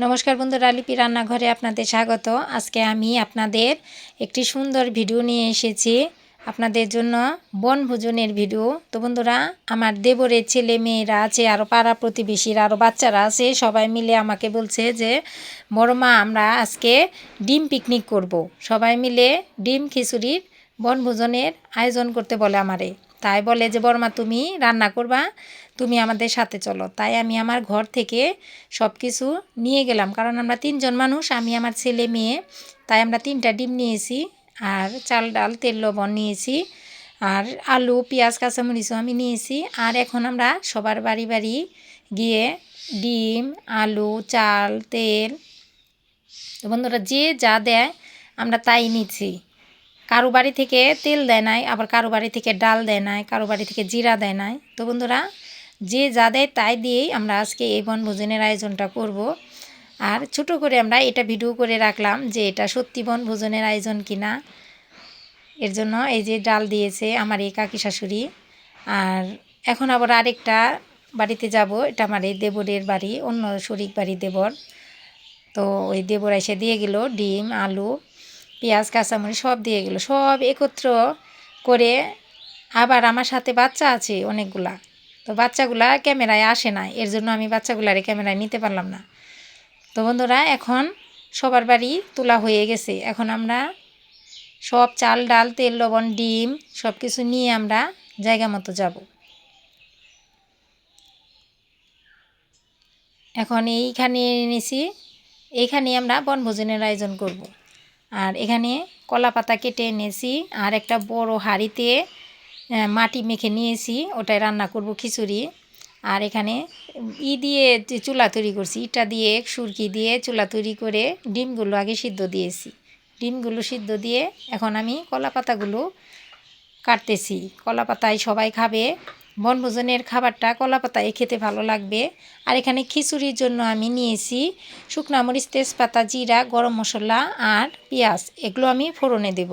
নমস্কার বন্ধুরা, লিপি রান্নাঘরে আপনাদের স্বাগত। আজকে আমি আপনাদের একটি সুন্দর ভিডিও নিয়ে এসেছি আপনাদের জন্য, বনভোজনের ভিডিও। তো বন্ধুরা, আমার দেবরের ছেলে মেয়েরা আছে, আরও পাড়া প্রতিবেশীরা, আরও বাচ্চারা আছে, সবাই মিলে আমাকে বলছে যে বড় মা, আমরা আজকে ডিম পিকনিক করব। সবাই মিলে ডিম খিচুড়ির বনভোজনের আয়োজন করতে বলে আমারে। তাই বলে যে বড় মা, তুমি রান্না করবা, তুমি আমাদের সাথে চলো। তাই আমি আমার ঘর থেকে সব কিছু নিয়ে গেলাম, কারণ আমরা 3 জন মানুষ, আমি আমার ছেলে মেয়ে। তাই আমরা 3টা ডিম নিয়েছি, আর চাল ডাল তেল লবণ নিয়েছি, আর আলু পেঁয়াজ কাঁচামরিচও আমি নিয়েছি। আর এখন আমরা সবার বাড়ি বাড়ি গিয়ে ডিম, আলু, চাল, তেল, তো বন্ধুরা যে যা দেয় আমরা তাই নিচ্ছি। কারো বাড়ি থেকে তেল দেয় নাই, আবার কারো বাড়ি থেকে ডাল দেয় নাই, কারো বাড়ি থেকে জিরা দেয় নাই। তো বন্ধুরা, যে যা দেয় তাই দিয়েই আমরা আজকে এই বনভোজনের আয়োজনটা করব। আর ছোট করে আমরা এটা ভিডিও করে রাখলাম যে এটা সত্যি বনভোজনের আয়োজন কিনা। এর জন্য এই যে ডাল দিয়েছে আমার এই কাকি শাশুড়ি। আর এখন আবার আরেকটা বাড়িতে যাব, এটা আমার এই দেবরের বাড়ি, অন্য শরিক বাড়ি দেবর। তো ওই দেবর এসে দিয়ে গেল ডিম, আলু, পেঁয়াজ কাঁচামরিচ সব দিয়ে গেল, সব একত্র করে। আবার আমার সাথে বাচ্চা আছে অনেকগুলা, তো বাচ্চাগুলা ক্যামেরায় আসে না, এর জন্য আমি বাচ্চাগুলারে ক্যামেরায় নিতে পারলাম না। তো বন্ধুরা, এখন সবার বাড়ি তোলা হয়ে গেছে। এখন আমরা সব চাল ডাল তেল লবণ ডিম সব কিছু নিয়ে আমরা জায়গা মতো যাব। এখন এইখানে এনেছি, এইখানে আমরা বনভোজনের আয়োজন করব। আর এখানে কলা পাতা কেটে এনেছি, আর একটা বড় হাঁড়িতে মাটি মেখে নিয়েছি, ওটাই রান্না করব খিচুড়ি। আর এখানে দিয়ে চুলা তৈরি করছি, ইটা দিয়ে সুরকি দিয়ে চুলা তৈরি করে ডিমগুলো আগে সিদ্ধ দিয়েছি। ডিমগুলো সিদ্ধ দিয়ে এখন আমি কলা পাতাগুলো কাটতেছি। কলা পাতায় সবাই খাবে, বনভোজনের খাবারটা কলা পাতায় খেতে ভালো লাগবে। আর এখানে খিচুড়ির জন্য আমি নিয়েছি শুকনা মরিচ, তেজপাতা, জিরা, গরম মশলা আর পেঁয়াজ, এগুলো আমি ফোড়নে দেব।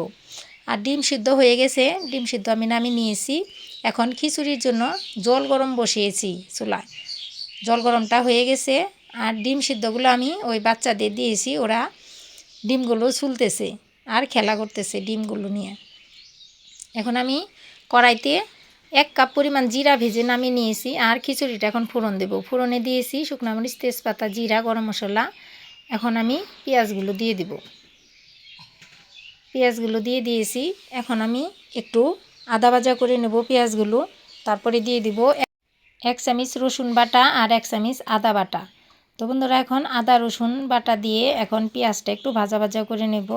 আর ডিম সিদ্ধ হয়ে গেছে, ডিম সিদ্ধ আমি নামিয়ে নিয়েছি। এখন খিচুড়ির জন্য জল গরম বসিয়েছি চুলায়, জল গরমটা হয়ে গেছে। আর ডিম সিদ্ধগুলো আমি ওই বাচ্চাদের দিয়েছি, ওরা ডিমগুলো ছুলতেছে আর খেলা করতেছে ডিমগুলো নিয়ে। এখন আমি কড়াইতে 1 কাপ পরিমাণ জিরা ভেজে নামিয়ে নিয়েছি। আর খিচুড়িটা এখন ফোড়ন দেব, ফোড়নে দিয়েছি শুকনো মরিচ, তেজপাতা, জিরা, গরম মশলা। এখন আমি পেঁয়াজগুলো দিয়ে দেব, পেঁয়াজগুলো দিয়ে দিয়েছি। এখন আমি একটু আদা ভাজা করে নেব পেঁয়াজগুলো, তারপরে দিয়ে দিব 1 চামচ রসুন বাটা আর 1 চামচ আদা বাটা। তো বন্ধুরা, এখন আদা রসুন বাটা দিয়ে এখন পেঁয়াজটা একটু ভাজা ভাজা করে নেব।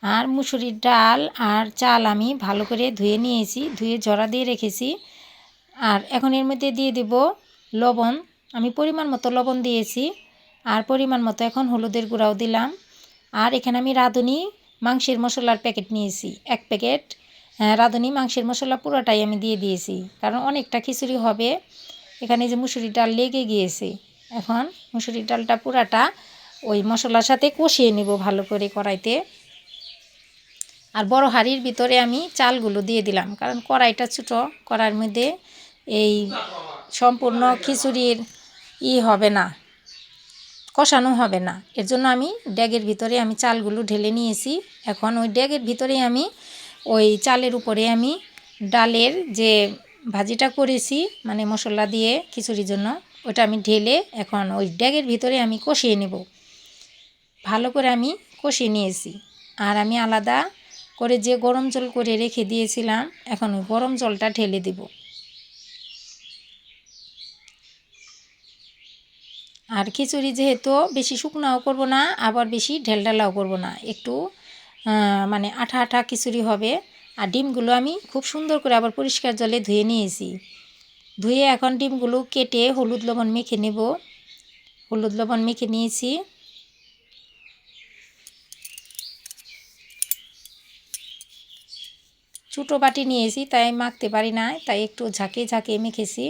আর মুসুরির ডাল আর চাল আমি ভালো করে ধুয়ে নিয়েছি, ধুয়ে ঝরা দিয়ে রেখেছি। আর এখন এর মধ্যে দিয়ে দেব লবণ, আমি পরিমাণ মতো লবণ দিয়েছি। আর পরিমাণ মতো এখন হলুদের গুঁড়াও দিলাম। আর এখানে আমি রাঁধুনি মাংসের মশলার প্যাকেট নিয়েছি, 1 প্যাকেট রাঁধুনি মাংসের মশলা পুরোটাই আমি দিয়ে দিয়েছি, কারণ অনেকটা খিচুড়ি হবে। এখানে যে মুসুরির ডাল লেগে গিয়েছে, এখন মুসুরির ডালটা পুরাটা ওই মশলার সাথে কষিয়ে নেব ভালো করে কড়াইতে। আর বড় হাঁড়ির ভিতরে আমি চালগুলো দিয়ে দিলাম, কারণ কড়াইটা ছোটো, কড়াইয়ের মধ্যে এই সম্পূর্ণ খিচুড়ির হবে না, কষানো হবে না। এর জন্য আমি ড্যাগের ভিতরে আমি চালগুলো ঢেলে নিয়েছি। এখন ওই ড্যাগের ভিতরে আমি ওই চালের উপরে আমি ডালের যে ভাজিটা করেছি, মানে মশলা দিয়ে খিচুড়ির জন্য, ওটা আমি ঢেলে এখন ওই ড্যাগের ভিতরে আমি কষিয়ে নেব। ভালো করে আমি কষিয়ে নিয়েছি। আর আমি আলাদা করে যে গরম জল করে রেখে দিয়েছিলাম, এখন ওই গরম জলটা ঢেলে দেব। আর খিচুড়ি যেহেতু বেশি শুকনাও করব না, আবার বেশি ঢেলঢালাও করব না, একটু মানে আঠা আঠা খিচুড়ি হবে। আর ডিমগুলো আমি খুব সুন্দর করে আবার পরিষ্কার জলে ধুয়ে নিয়েছি। ধুয়ে এখন ডিমগুলো কেটে হলুদ লবণ মেখে নেব। হলুদ লবণ মেখে নিয়েছি। ছোটো বাটি নিয়েছি, তাই মাখতে পারি না, তাই একটু ঝাঁকে ঝাঁকে মেখেছি।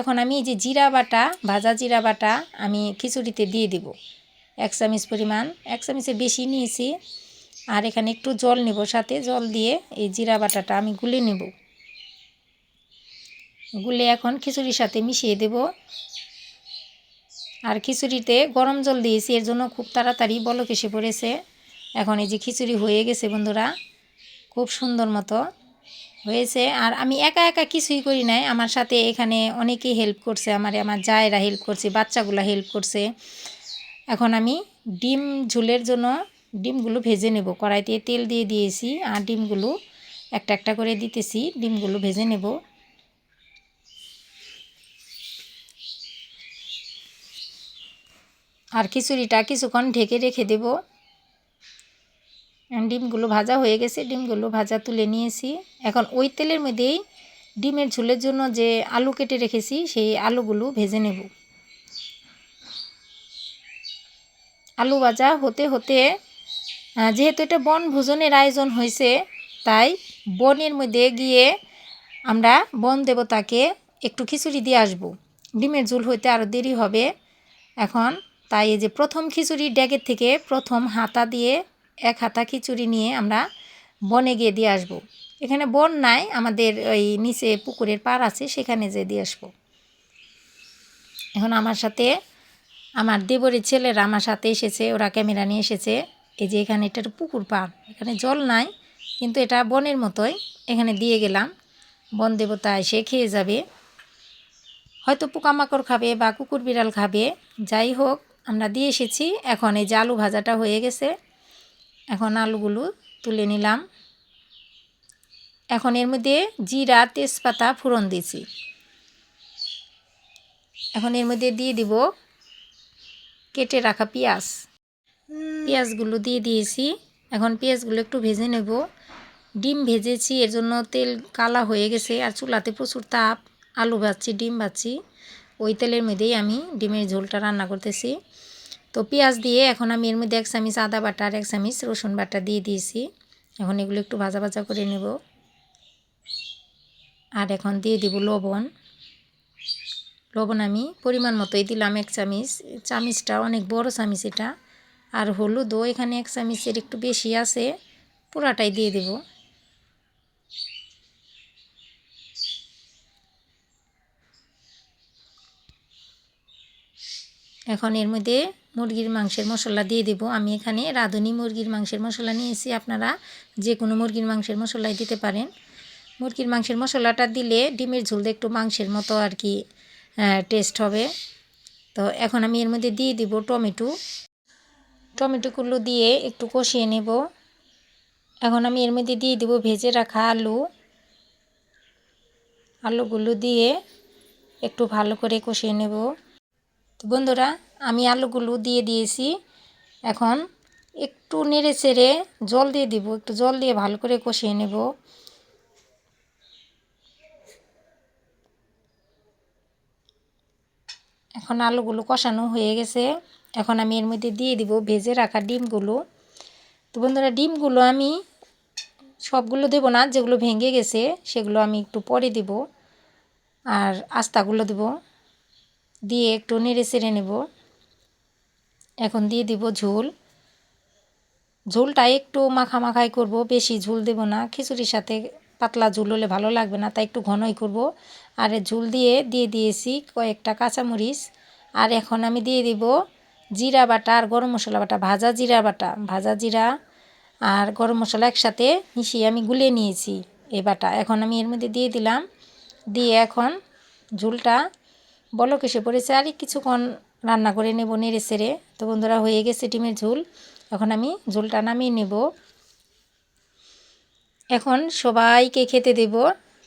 এখন আমি এই যে জিরা বাটা, ভাজা জিরা বাটা আমি খিচুড়িতে দিয়ে দেব 1 চামচ পরিমাণ, 1 চামচের বেশি নিয়েছি। আর এখানে একটু জল নেব, সাথে জল দিয়ে এই জিরা বাটাটা আমি গুলে নেব। গুলে এখন খিচুড়ির সাথে মিশিয়ে দেব। আর খিচুড়িতে গরম জল দিয়েছি, এর জন্য খুব তাড়াতাড়ি বলক এসে পড়েছে। এখন এই যে খিচুড়ি হয়ে গেছে বন্ধুরা, খুব সুন্দর মতো হয়েছে। আর আমি একা একা কিছুই করি নাই, আমার সাথে এখানে অনেকেই হেল্প করছে, আমার জায়েরা হেল্প করছে, বাচ্চাগুলো হেল্প করছে। এখন আমি ডিম ঝোলের জন্য ডিমগুলো ভেজে নেব। কড়াইতে তেল দিয়ে দিয়েছি আর ডিমগুলো একটা একটা করে দিতেছি, ডিমগুলো ভেজে নেব। আর খিচুড়িটা কিছুক্ষণ ঢেকে রেখে দেব। ডিমগুলো ভাজা হয়ে গেছে, ডিমগুলো ভাজা তুলে নিয়েছি। এখন ওই তেলের মধ্যেই ডিমের ঝোলের জন্য যে আলু কেটে রেখেছি সেই আলুগুলো ভেজে নেব। আলু ভাজা হতে হতে যেহেতু এটা বনভোজনের আয়োজন হয়েছে, তাই বনের মধ্যে গিয়ে আমরা বন দেবতাকে একটু খিচুড়ি দিয়ে আসব। ডিমের ঝোল হইতে আরও দেরি হবে এখন। তাই এই যে প্রথম খিচুড়ি ড্যাগের থেকে প্রথম হাতা দিয়ে এক হাতা খিচুড়ি নিয়ে আমরা বনে গিয়ে দিয়ে আসব। এখানে বন নাই, আমাদের ওই নিচে পুকুরের পাড় আছে, সেখানে যেয়ে দিয়ে আসবো। এখন আমার সাথে আমার দেবরের ছেলেরা আমার সাথে এসেছে, ওরা ক্যামেরা নিয়ে এসেছে। এই যে এখানে এটা পুকুর পাড়, এখানে জল নাই কিন্তু এটা বনের মতোই, এখানে দিয়ে গেলাম। বন দেবতা এসে খেয়ে যাবে, হয়তো পোকামাকড় খাবে বা কুকুর বিড়াল খাবে, যাই হোক আমরা দিয়ে এসেছি। এখন এই যে আলু ভাজাটা হয়ে গেছে, এখন আলুগুলো তুলে নিলাম। এখন এর মধ্যে জিরা তেজপাতা ফোড়ন দিয়েছি। এখন এর মধ্যে দিয়ে দিব কেটে রাখা পেঁয়াজগুলো দিয়ে দিয়েছি। এখন পেঁয়াজগুলো একটু ভেজে নেব। ডিম ভেজেছি, এর জন্য তেল কালা হয়ে গেছে, আর চুলাতে প্রচুর তাপ। আলু ভাজছি, ডিম ভাজছি, ওই তেলের মধ্যেই আমি ডিমের ঝোলটা রান্না করতেছি। তো পেঁয়াজ দিয়ে এখন আমি এর মধ্যে 1 চামচ আদা বাটা আর 1 চামচ রসুন বাটা দিয়ে দিয়েছি। এখন এগুলো একটু ভাজা ভাজা করে নেব। আর এখন দিয়ে দিব লবণ। লবণ আমি পরিমাণ মতোই দিলাম 1 চামচ, চামচটা অনেক বড় চামচ এটা। আর হলুদও এখানে 1 চামচের একটু বেশি আছে, পুরাটাই দিয়ে দেব। এখন এর মধ্যে মুরগির মাংসের মশলা দিয়ে দেব। আমি এখানে রাঁধুনি মুরগির মাংসের মশলা নিয়েছি, আপনারা যে কোনো মুরগির মাংসের মশলাই দিতে পারেন। মুরগির মাংসের মশলাটা দিলে ডিমের ঝোল একটু মাংসের মতো আর কি টেস্ট হবে। তো এখন আমি এর মধ্যে দিয়ে দিব টমেটোগুলো দিয়ে একটু কষিয়ে নেব। এখন আমি এর মধ্যে দিয়ে দিব ভেজে রাখা আলুগুলো দিয়ে একটু ভালো করে কষিয়ে নেব। তো বন্ধুরা, আমি আলুগুলো দিয়ে দিয়েছি। এখন একটু নেড়ে চেড়ে জল দিয়ে দিব, একটু জল দিয়ে ভালো করে কষিয়ে নেব। এখন আলুগুলো কষানো হয়ে গেছে, এখন আমি এর মধ্যে দিয়ে দিব ভেজে রাখা ডিমগুলো। তো বন্ধুরা, ডিমগুলো আমি সবগুলো দেব না, যেগুলো ভেঙে গেছে সেগুলো আমি একটু পরে দিব, আর আস্তাগুলো দেব। দিয়ে একটু নেড়ে চেড়ে নেব। এখন দিয়ে দিব ঝোলটা একটু মাখামাখাই করব, বেশি ঝোল দেব না। খিচুড়ির সাথে পাতলা ঝোল হলে ভালো লাগবে না, তাই একটু ঘনই করব। আর ঝোল দিয়ে দিয়েছি কয়েকটা কাঁচামরিচ। আর এখন আমি দিয়ে দিব জিরা বাটা আর গরম মশলা বাটা, ভাজা জিরা আর গরম মশলা একসাথে মিশিয়ে আমি গুলিয়ে নিয়েছি এই বাটা। এখন আমি এর মধ্যে দিয়ে দিলাম, দিয়ে এখন ঝোলটা বলক এসে পড়েছে, আর কিছুক্ষণ রান্না করে নেব নেড়ে চেড়ে। তো বন্ধুরা, হয়ে গেছে ডিমের ঝোল। এখন আমি ঝোলটা নামিয়ে নেব। এখন সবাইকে খেতে দেব।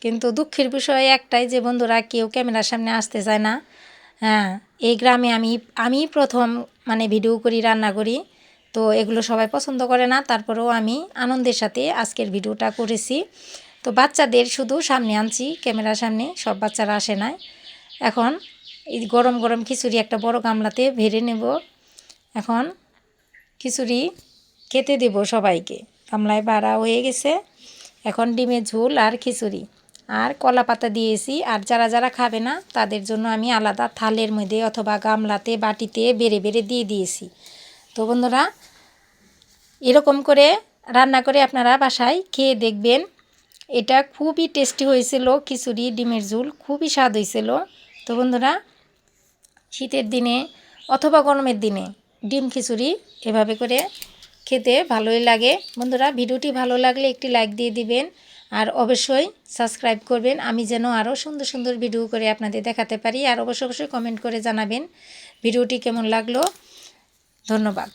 কিন্তু দুঃখের বিষয় একটাই যে বন্ধুরা, কেউ ক্যামেরার সামনে আসতে চায় না। হ্যাঁ, এই গ্রামে আমি প্রথম মানে ভিডিও করি, রান্না করি, তো এগুলো সবাই পছন্দ করে না। তারপরেও আমি আনন্দের সাথে আজকের ভিডিওটা করেছি। তো বাচ্চাদের শুধু সামনে আনছি, ক্যামেরার সামনে সব বাচ্চারা আসে না। এখন এই গরম গরম খিচুড়ি একটা বড় গামলাতে ভেড়ে নেব। এখন খিচুড়ি খেতে দেব সবাইকে। গামলায় বাড়া হয়ে গেছে। এখন ডিমের ঝোল আর খিচুড়ি আর কলা পাতা দিয়েছি। আর যারা যারা খাবে না তাদের জন্য আমি আলাদা থালের মধ্যে অথবা গামলাতে বাটিতে বেড়ে বেড়ে দিয়ে দিয়েছি। তো বন্ধুরা, এরকম করে রান্না করে আপনারা বাসায় খেয়ে দেখবেন। এটা খুবই টেস্টি হয়েছিল, খিচুড়ি ডিমের ঝোল খুবই স্বাদ হয়েছিল। তো বন্ধুরা, শীতের দিনে অথবা গরমের দিনে ডিম খিচুড়ি এভাবে করে খেতে ভালোই লাগে। বন্ধুরা, ভিডিওটি ভালো লাগলে একটি লাইক দিয়ে দিবেন আর অবশ্যই সাবস্ক্রাইব করবেন, আমি যেন আরও সুন্দর সুন্দর ভিডিও করে আপনাদের দেখাতে পারি। আর অবশ্যই কমেন্ট করে জানাবেন ভিডিওটি কেমন লাগলো। ধন্যবাদ।